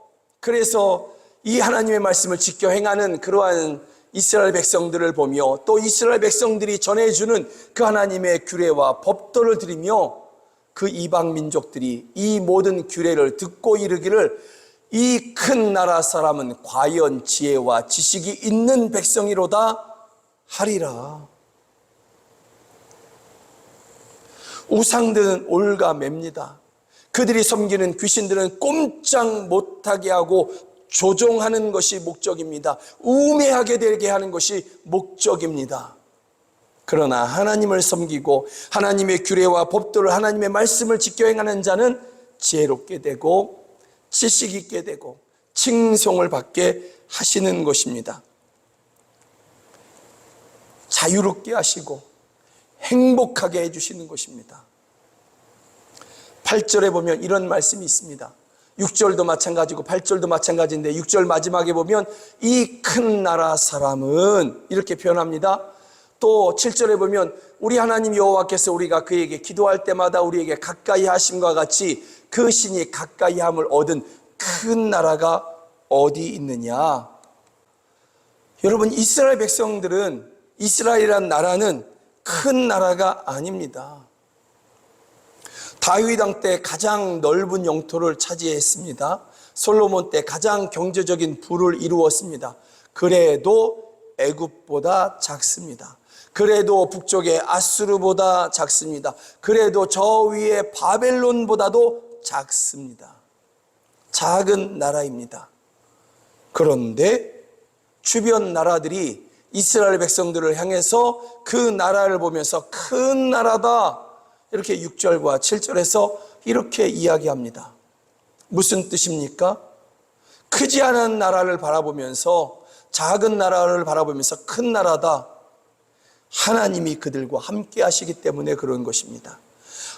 이 하나님의 말씀을 지켜 행하는 그러한 이스라엘 백성들을 보며 또 이스라엘 백성들이 전해주는 그 하나님의 규례와 법도를 들으며 그 이방 민족들이 이 모든 규례를 듣고 이르기를 이 큰 나라 사람은 과연 지혜와 지식이 있는 백성이로다 하리라. 우상들은 올가맵니다. 그들이 섬기는 귀신들은 꼼짝 못하게 하고 조종하는 것이 목적입니다. 우매하게 되게 하는 것이 목적입니다. 그러나 하나님을 섬기고 하나님의 규례와 법도를, 하나님의 말씀을 지켜 행하는 자는 지혜롭게 되고 지식 있게 되고 칭송을 받게 하시는 것입니다. 자유롭게 하시고 행복하게 해주시는 것입니다. 8절에 보면 이런 말씀이 있습니다. 6절도 마찬가지고 8절도 마찬가지인데 6절 마지막에 보면 이 큰 나라 사람은 이렇게 표현합니다. 또 7절에 보면 우리 하나님 여호와께서 우리가 그에게 기도할 때마다 우리에게 가까이 하심과 같이 그 신이 가까이 함을 얻은 큰 나라가 어디 있느냐. 여러분, 이스라엘 백성들은, 이스라엘이란 나라는 큰 나라가 아닙니다. 다윗 왕 때 가장 넓은 영토를 차지했습니다. 솔로몬 때 가장 경제적인 부를 이루었습니다. 그래도 애굽보다 작습니다. 그래도 북쪽의 아수르보다 작습니다. 그래도 저 위에 바벨론보다도 작습니다. 작은 나라입니다. 그런데 주변 나라들이 이스라엘 백성들을 향해서 그 나라를 보면서 큰 나라다, 이렇게 6절과 7절에서 이렇게 이야기합니다. 무슨 뜻입니까? 크지 않은 나라를 바라보면서, 작은 나라를 바라보면서 큰 나라다. 하나님이 그들과 함께 하시기 때문에 그런 것입니다.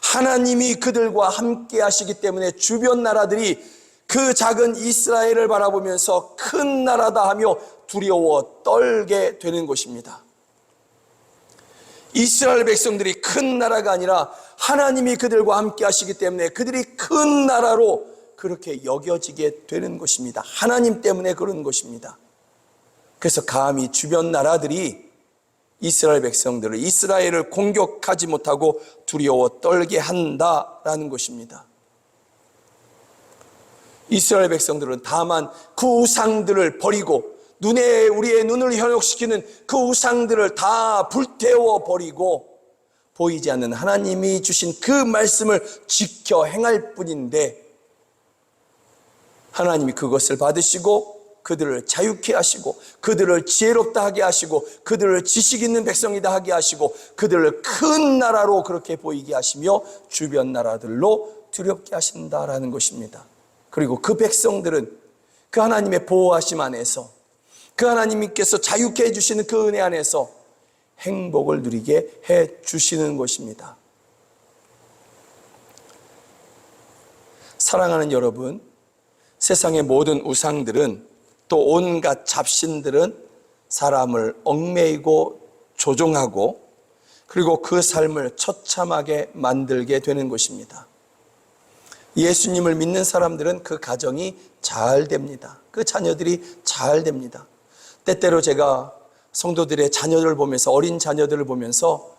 하나님이 그들과 함께 하시기 때문에 주변 나라들이 그 작은 이스라엘을 바라보면서 큰 나라다 하며 두려워 떨게 되는 것입니다. 이스라엘 백성들이 큰 나라가 아니라 하나님이 그들과 함께 하시기 때문에 그들이 큰 나라로 그렇게 여겨지게 되는 것입니다. 하나님 때문에 그런 것입니다. 그래서 감히 주변 나라들이 이스라엘 백성들을, 이스라엘을 공격하지 못하고 두려워 떨게 한다라는 것입니다. 이스라엘 백성들은 다만 그 우상들을 버리고, 우리의 눈을 현혹시키는 그 우상들을 다 불태워 버리고 보이지 않는 하나님이 주신 그 말씀을 지켜 행할 뿐인데, 하나님이 그것을 받으시고 그들을 자유케 하시고 그들을 지혜롭다 하게 하시고 그들을 지식 있는 백성이다 하게 하시고 그들을 큰 나라로 그렇게 보이게 하시며 주변 나라들로 두렵게 하신다라는 것입니다. 그리고 그 백성들은 그 하나님의 보호하심 안에서, 그 하나님께서 자유케 해주시는 그 은혜 안에서 행복을 누리게 해주시는 것입니다. 사랑하는 여러분, 세상의 모든 우상들은, 또 온갖 잡신들은 사람을 얽매이고 조종하고 그리고 그 삶을 처참하게 만들게 되는 것입니다. 예수님을 믿는 사람들은 그 가정이 잘 됩니다. 그 자녀들이 잘 됩니다. 때때로 제가 성도들의 자녀들을 보면서, 어린 자녀들을 보면서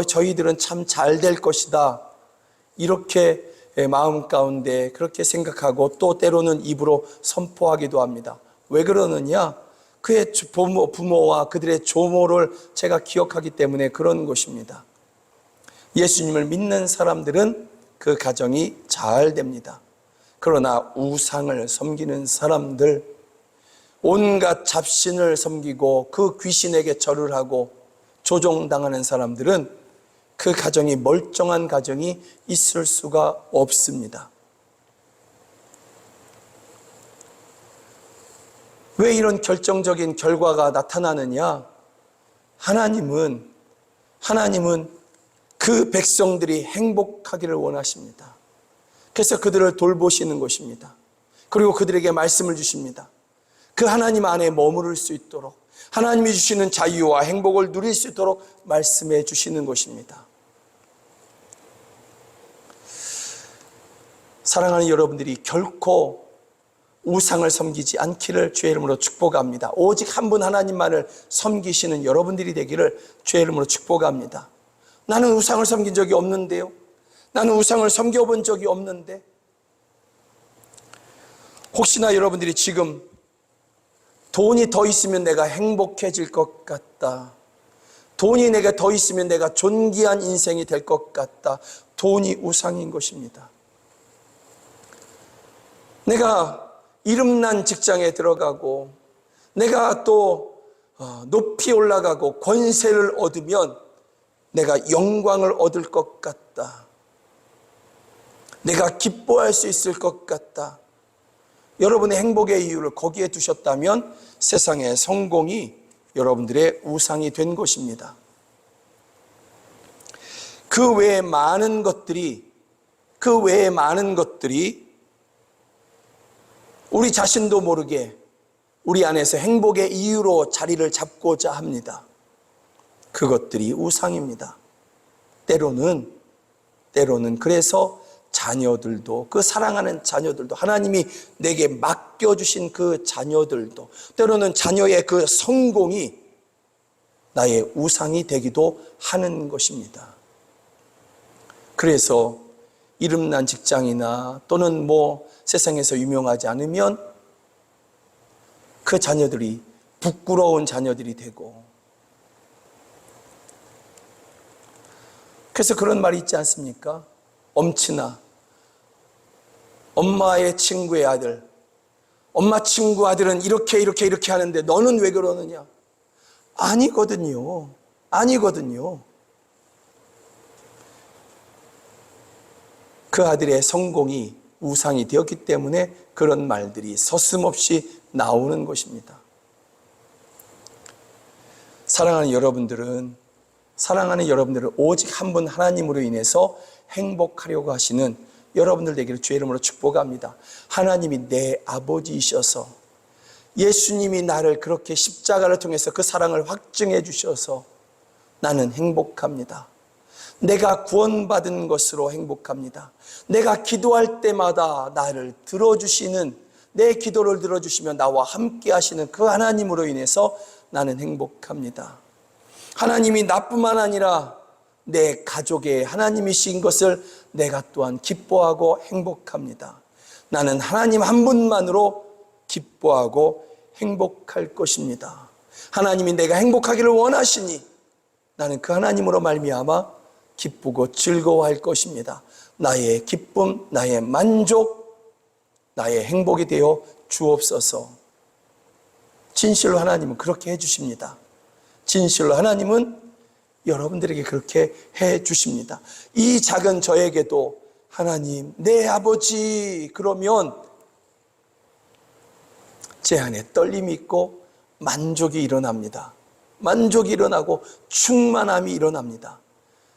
저희들은 참 잘 될 것이다, 이렇게 마음 가운데 그렇게 생각하고 또 때로는 입으로 선포하기도 합니다. 왜 그러느냐? 그의 부모와 그들의 조모를 제가 기억하기 때문에 그런 것입니다. 예수님을 믿는 사람들은 그 가정이 잘 됩니다. 그러나 우상을 섬기는 사람들, 온갖 잡신을 섬기고 그 귀신에게 절을 하고 조종당하는 사람들은 그 가정이 멀쩡한 가정이 있을 수가 없습니다. 왜 이런 결정적인 결과가 나타나느냐? 하나님은 그 백성들이 행복하기를 원하십니다. 그래서 그들을 돌보시는 것입니다. 그리고 그들에게 말씀을 주십니다. 그 하나님 안에 머무를 수 있도록, 하나님이 주시는 자유와 행복을 누릴 수 있도록 말씀해 주시는 것입니다. 사랑하는 여러분들이 결코 우상을 섬기지 않기를 주의 이름으로 축복합니다. 오직 한 분 하나님만을 섬기시는 여러분들이 되기를 주의 이름으로 축복합니다. 나는 우상을 섬긴 적이 없는데요. 나는 우상을 섬겨본 적이 없는데. 혹시나 여러분들이 지금 돈이 더 있으면 내가 행복해질 것 같다, 돈이 내게 더 있으면 내가 존귀한 인생이 될 것 같다, 돈이 우상인 것입니다. 내가 이름난 직장에 들어가고 내가 또 높이 올라가고 권세를 얻으면 내가 영광을 얻을 것 같다, 내가 기뻐할 수 있을 것 같다. 여러분의 행복의 이유를 거기에 두셨다면 세상의 성공이 여러분들의 우상이 된 것입니다. 그 외에 많은 것들이 우리 자신도 모르게 우리 안에서 행복의 이유로 자리를 잡고자 합니다. 그것들이 우상입니다. 때로는 그래서 자녀들도, 그 사랑하는 자녀들도, 하나님이 내게 맡겨주신 그 자녀들도, 때로는 자녀의 그 성공이 나의 우상이 되기도 하는 것입니다. 그래서 이름난 직장이나 또는 세상에서 유명하지 않으면 그 자녀들이 부끄러운 자녀들이 되고, 그래서 그런 말이 있지 않습니까? 엄친아, 엄마의 친구의 아들, 엄마 친구 아들은 이렇게 하는데 너는 왜 그러느냐? 아니거든요. 그 아들의 성공이 우상이 되었기 때문에 그런 말들이 서슴없이 나오는 것입니다. 사랑하는 여러분들은 오직 한 분 하나님으로 인해서 행복하려고 하시는 여러분들 되기를 주의 이름으로 축복합니다. 하나님이 내 아버지이셔서 예수님이 나를 그렇게 십자가를 통해서 그 사랑을 확증해 주셔서 나는 행복합니다. 내가 구원받은 것으로 행복합니다. 내가 기도할 때마다 나를 들어주시는, 내 기도를 들어주시며 나와 함께 하시는 그 하나님으로 인해서 나는 행복합니다. 하나님이 나뿐만 아니라 내 가족의 하나님이신 것을 내가 또한 기뻐하고 행복합니다. 나는 하나님 한 분만으로 기뻐하고 행복할 것입니다. 하나님이 내가 행복하기를 원하시니 나는 그 하나님으로 말미암아 기쁘고 즐거워할 것입니다. 나의 기쁨, 나의 만족, 나의 행복이 되어 주옵소서. 진실로 하나님은 그렇게 해주십니다. 진실로 하나님은 여러분들에게 그렇게 해주십니다. 이 작은 저에게도 하나님, 내 아버지 그러면 제 안에 떨림이 있고 만족이 일어납니다. 만족이 일어나고 충만함이 일어납니다.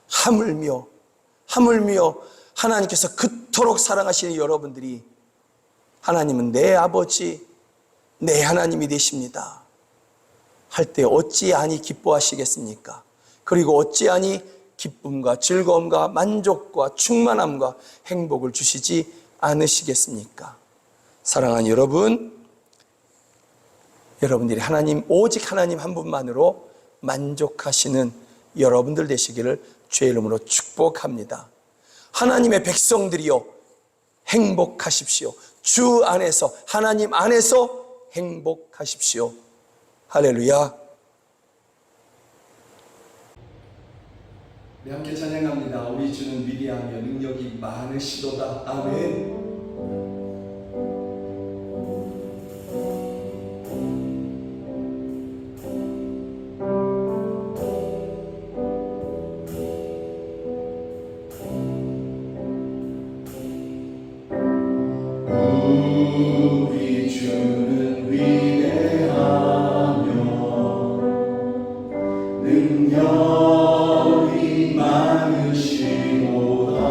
하물며 하나님께서 그토록 사랑하시는 여러분들이 하나님은 내 아버지, 내 하나님이 되십니다 할 때 어찌하니 기뻐하시겠습니까? 그리고 어찌하니 기쁨과 즐거움과 만족과 충만함과 행복을 주시지 않으시겠습니까? 사랑하는 여러분들이 오직 하나님 한 분만으로 만족하시는 여러분들 되시기를 주의 이름으로 축복합니다. 하나님의 백성들이여 행복하십시오. 주 안에서, 하나님 안에서 행복하십시오. 할렐루야. 네, 함께 찬양합니다. 우리 주는 위대하며 능력이 많으시도다. 아멘. 우리 주는 위대하며 능력이 많으시도다.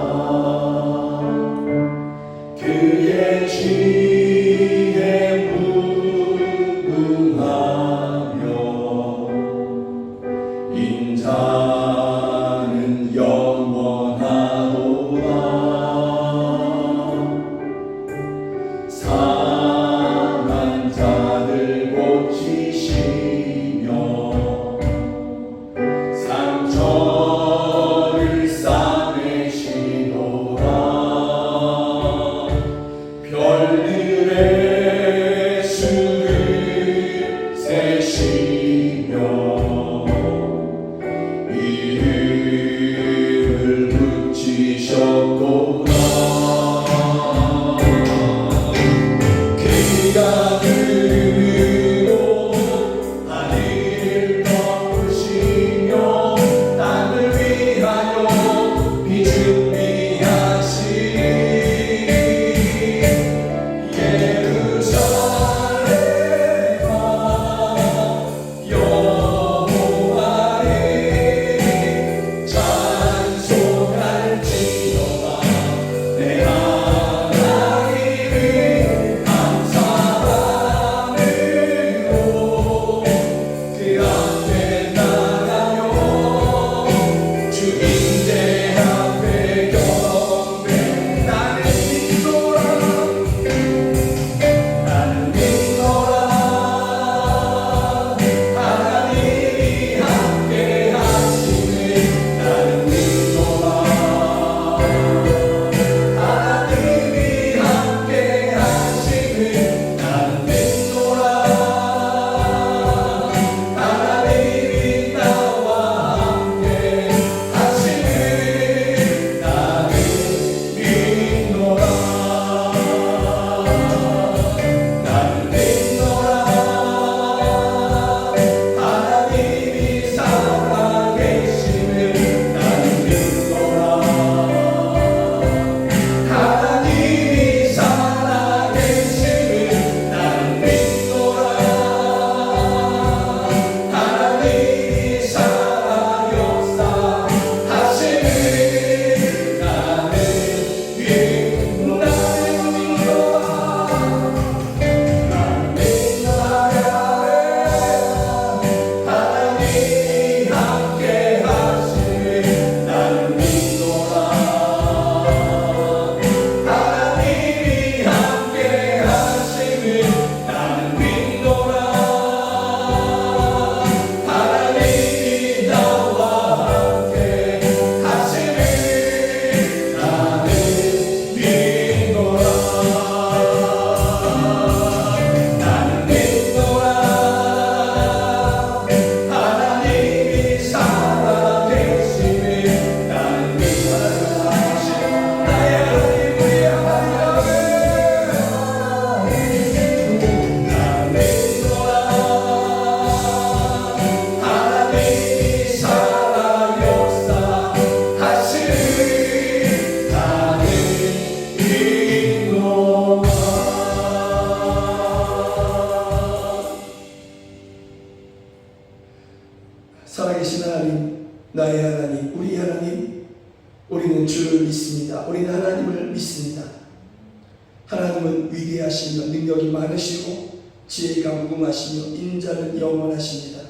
하나님은 위대하시며 능력이 많으시고 지혜가 무궁하시며 인자는 영원하십니다.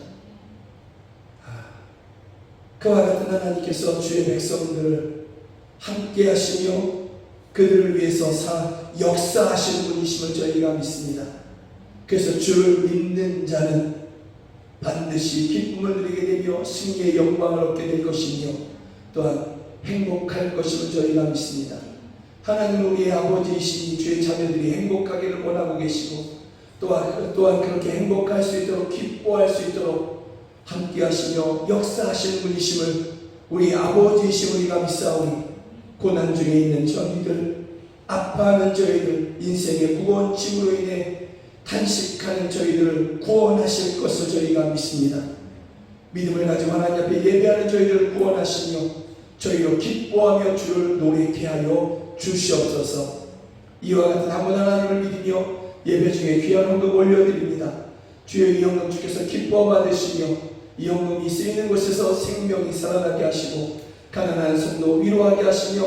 그와 같은 하나님께서 주의 백성들을 함께 하시며 그들을 위해서 역사하시는 분이심을 저희가 믿습니다. 그래서 주를 믿는 자는 반드시 기쁨을 누리게 되며 승리의 영광을 얻게 될 것이며 또한 행복할 것임을 저희가 믿습니다. 하나님은 우리의 아버지이시니 주의 자녀들이 행복하기를 원하고 계시고 또한 그렇게 행복할 수 있도록 기뻐할 수 있도록 함께 하시며 역사하시는 분이심을 우리 아버지이신 우리가 믿사오니 고난 중에 있는 저희들, 아파하는 저희들, 인생의 무거운 짐으로 인해 탄식하는 저희들을 구원하실 것을 저희가 믿습니다. 믿음을 가지고 하나님 앞에 예배하는 저희들을 구원하시며 저희로 기뻐하며 주를 노래케 하여 주시옵소서. 이와 같은 한 분 하나님을 믿으며 예배 중에 귀한 헌금 올려드립니다. 주여 이 헌금 주께서 기뻐 받으시며 이 헌금이 쓰이는 곳에서 생명이 살아나게 하시고 가난한 성도 위로하게 하시며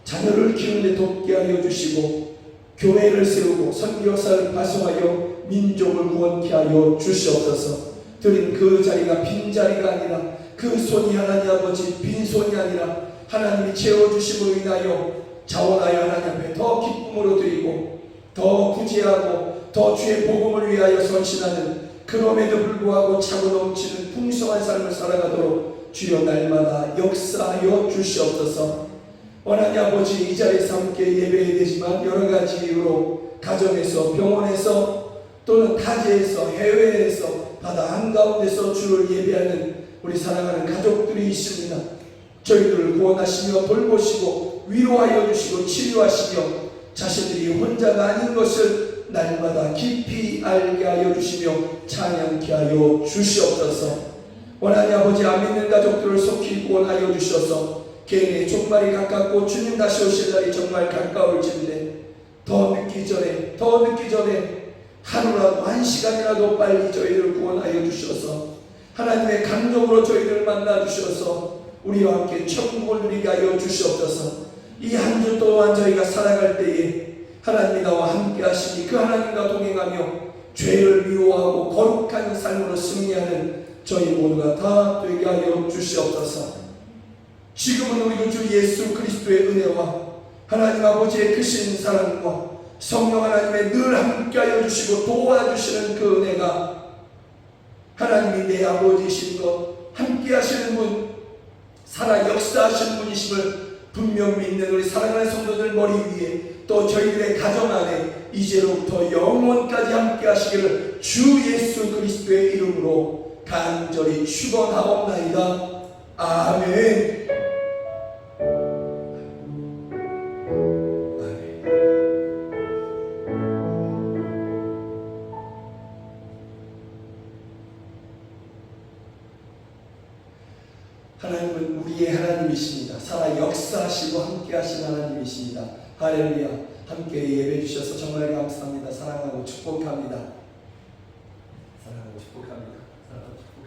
자녀를 키우는 데 돕게 하여 주시고 교회를 세우고 선교사를 파송하여 민족을 구원케 하여 주시옵소서. 드린 그 자리가 빈자리가 아니라 그 손이 하나님 아버지 빈손이 아니라 하나님이 채워주심으로 인하여 자원하여 하나님 앞에 더 기쁨으로 드리고 더 구제하고 더 주의 복음을 위하여 선신하는 그럼에도 불구하고 차고 넘치는 풍성한 삶을 살아가도록 주여 날마다 역사하여 주시옵소서. 하나님 아버지 이 자리에서 함께 예배해야 되지만 여러가지 이유로 가정에서 병원에서 또는 타지에서 해외에서 바다 한가운데서 주를 예배하는 우리 사랑하는 가족들이 있습니다. 저희들을 구원하시며 돌보시고 위로하여 주시고 치료하시며 자신들이 혼자가 아닌 것을 날마다 깊이 알게 하여 주시며 찬양케 하여 주시옵소서. 하나님 아버지 안 믿는 가족들을 속히 구원하여 주셔서 개인의 종말이 가깝고 주님 다시 오실 날이 정말 가까울진데 더 늦기 전에 하루라도 한 시간이라도 빨리 저희를 구원하여 주셔서 하나님의 감동으로 저희를 만나 주셔서 우리와 함께 천국을 누리게 하여 주시옵소서. 이 한 주 동안 저희가 살아갈 때에 하나님이 나와 함께 하시니 그 하나님과 동행하며 죄를 미워하고 거룩한 삶으로 승리하는 저희 모두가 다 되게 하여 주시옵소서. 지금은 우리 주 예수 그리스도의 은혜와 하나님 아버지의 크신 사랑과 성령 하나님의 늘 함께하여 주시고 도와주시는 그 은혜가 하나님이 내 아버지이신 것 함께하시는 분 살아 역사하시는 분이심을 분명 믿는 우리 사랑하는 성도들 머리 위에 또 저희들의 가정 안에 이제로부터 영원까지 함께하시기를 주 예수 그리스도의 이름으로 간절히 축원하옵나이다. 아멘. 하나님은 우리의 하나님이십니다. 살아 역사하시고 함께하신 하나님이십니다. 할렐루야. 함께 예배 주셔서 정말 감사합니다. 사랑하고 축복합니다. 사랑하고 축복합니다. 사랑하고 축복합니다.